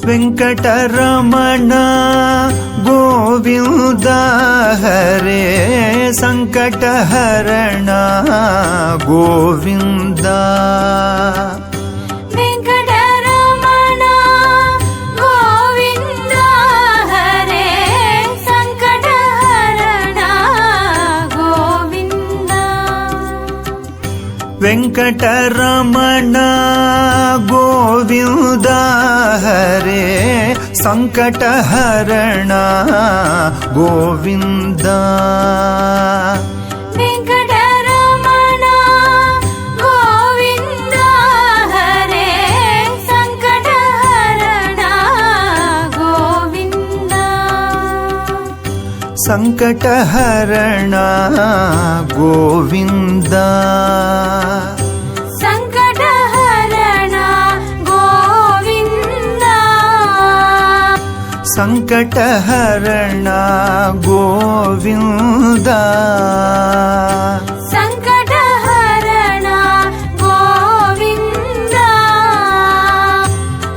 ವೆಂಕಟರಮಣ ಗೋವಿಂದ ಹರೇ ಸಂಕಟಹರಣ ಗೋವಿಂದ. ವೆಂಕಟರಮಣ ಗೋವಿಂದ ಹರೇ ಸಂಕಟಹರಣ ಗೋವಿಂದ. ವೆಂಕಟರಮಣ ಗೋವಿಂದ ಹರೇ ಸಂಕಟಹರಣ ಗೋವಿಂದ. ವೆಂಕಟರಮಣ ಗೋವಿಂದ ಹರೇ ಸಂಕಟಹರಣ ಗೋವಿಂದ. ಸಂಕಟಹರಣ ಗೋವಿಂದ. ಸಂಕಟಹರಣ ಗೋವಿಂದ. ಸಂಕಟಹರಣ ಗೋವಿಂದ.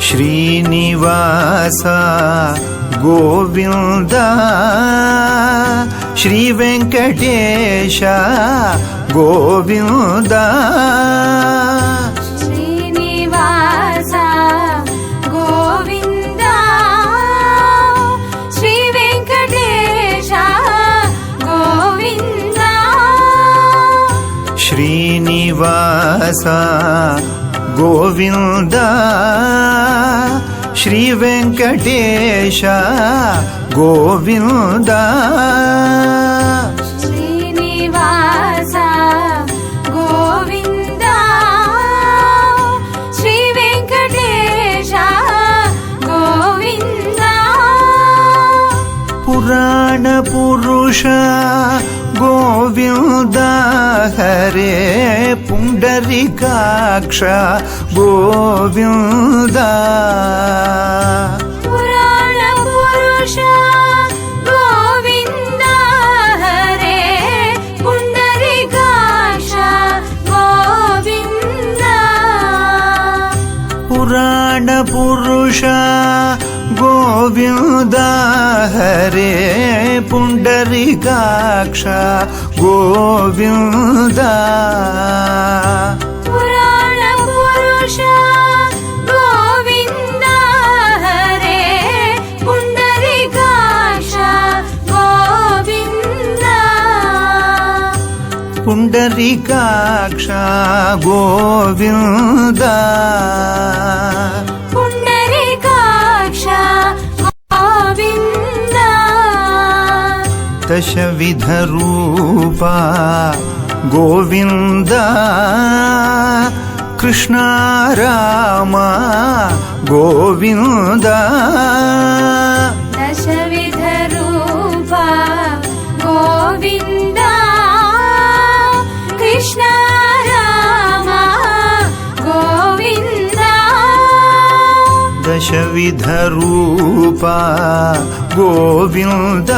ಶ್ರೀನಿವಾಸ ಗೋವಿಂದ. ಶ್ರೀ ವೆಂಕಟೇಶ ಗೋವಿಂದ. ಶ್ರೀನಿವಾಸ ಗೋವಿಂದ. ಶ್ರೀ ವೆಂಕಟೇಶ ಗೋವಿಂದ. ಶ್ರೀನಿವಾಸ ಗೋವಿಂದ. ಶ್ರೀ ವೆಂಕಟೇಶ ಗೋವಿಂದ. ಶ್ರೀನಿವಾಸ ಗೋವಿಂದ. ಶ್ರೀ ವೆಂಕಟೇಶ ಗೋವಿಂದ. ಪುರಾಣ ಪುರುಷ ಗೋವಿಂದ ಹರೇ ಪುಂಡರೀಕಾಕ್ಷ ಗೋವಿಂದ. ಪುರಾಣ ಪುರುಷ ಗೋವಿಂದ ಹರೇ ಪುಂಡರೀಕಾಕ್ಷ ಗೋವಿಂದ. ಪುರಾಣ ಪುರುಷ ಗೋವಿಂದ ಹರೇ ಪುಂಡರೀಕಾಕ್ಷ ಗೋವಿಂದ. ಪುರಾಣ ಪುರುಷ ಗೋವಿಂದ ಹರೇ ಪುಂಡರೀಕಾಕ್ಷ ಗೋವಿಂದ. ಪುಂಡರೀಕಾಕ್ಷ ಗೋವಿಂದ. ಪುಂಡರೀಕಾಕ್ಷ ಗೋವಿಂದ. ದಶವಿಧ ರೂಪ ಗೋವಿಂದ. ಕೃಷ್ಣ ರಾಮ ಗೋವಿಂದ. ದಶವಿಧ ರೂಪ ಗೋವಿಂದ. ಕೃಷ್ಣ ರಾಮ ಗೋವಿಂದ. ದಶವಿಧ ರೂಪ ಗೋವಿಂದ.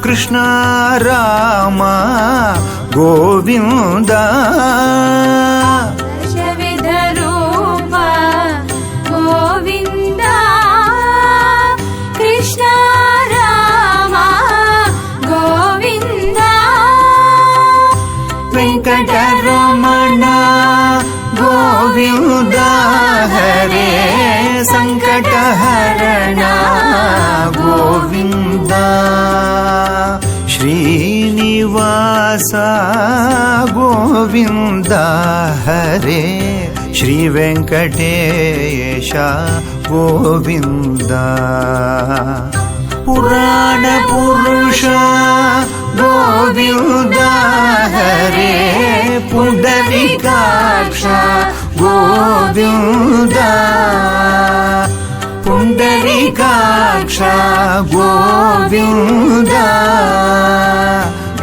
ಕೃಷ್ಣ ರಾಮ ಗೋವಿಂದ. ದಶವಿಧ ರೂಪ ಗೋವಿಂದ. ಕೃಷ್ಣ ರಾಮ ಗೋವಿಂದ. ವೆಂಕಟರಮಣ ಗೋವಿಂದ ಹರೇ ಸಂಕಟಹರಣ ಗೋವಿಂದ. ಶ್ರೀನಿವಾಸ ಗೋವಿಂದ ಹರೇ ಶ್ರೀ ವೆಂಕಟೇಶ ಗೋವಿಂದ. ಪುರಾಣ ಪುರುಷ ಗೋವಿಂದ ಹರೇ ಪುಂಡರೀಕಾಕ್ಷ ಗೋವಿಂದ. ಪುಂಡರೀಕಾಕ್ಷ ಗೋವಿಂದ.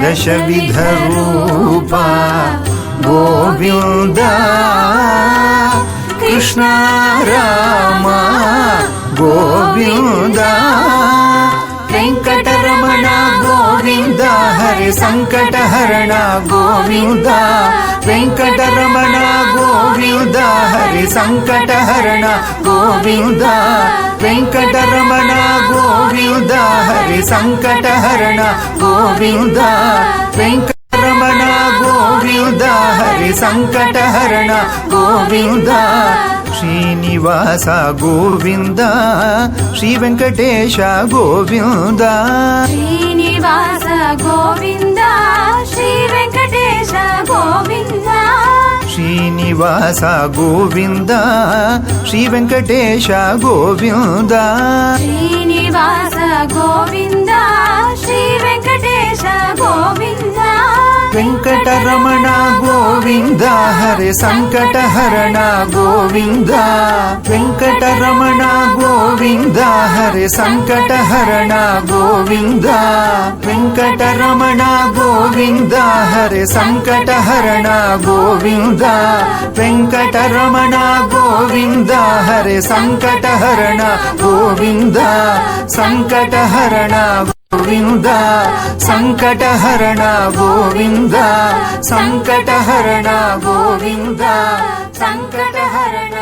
ದಶವಿಧ ರೂಪ ಗೋವಿಂದ. ಕೃಷ್ಣ ರಾಮ ಗೋವಿಂದ. ವೆಂಕಟರಮಣ ಗೋವಿಂದ ಹರೇ హరి సంకటహరణ గోవింద వెంకటరమణ గోవింద హరి సంకటహరణ గోవింద వెంకటరమణ గోవింద హరి సంకటహరణ గోవింద వెంకటరమణ గోవింద హరి సంకటహరణ గోవింద శ్రీనివాస గోవింద శ్రీ వెంకటేశ గోవింద శ్రీనివాస గోవింద శ్రీ వెంకటేశ గోవింద శ్రీనివాస గోవింద శ్రీ వెంకటేశ గోవింద శ్రీనివాస గోవింద శ్రీ వెంకటేశ గోవింద వెంకటరమణ గోవింద హరి సంకటహరణ గోవింద వెంకటరమణ గోవింద హరి సంకటహరణ గోవింద వెంకటరమణ గోవింద హరి సంకటహరణ గోవింద వెంకటరమణ గోవింద హరి సంకటహరణ గోవింద సంకటహరణ గోవింద సంకటహరణ గోవింద సంకటహరణ గోవింద సంకటహరణ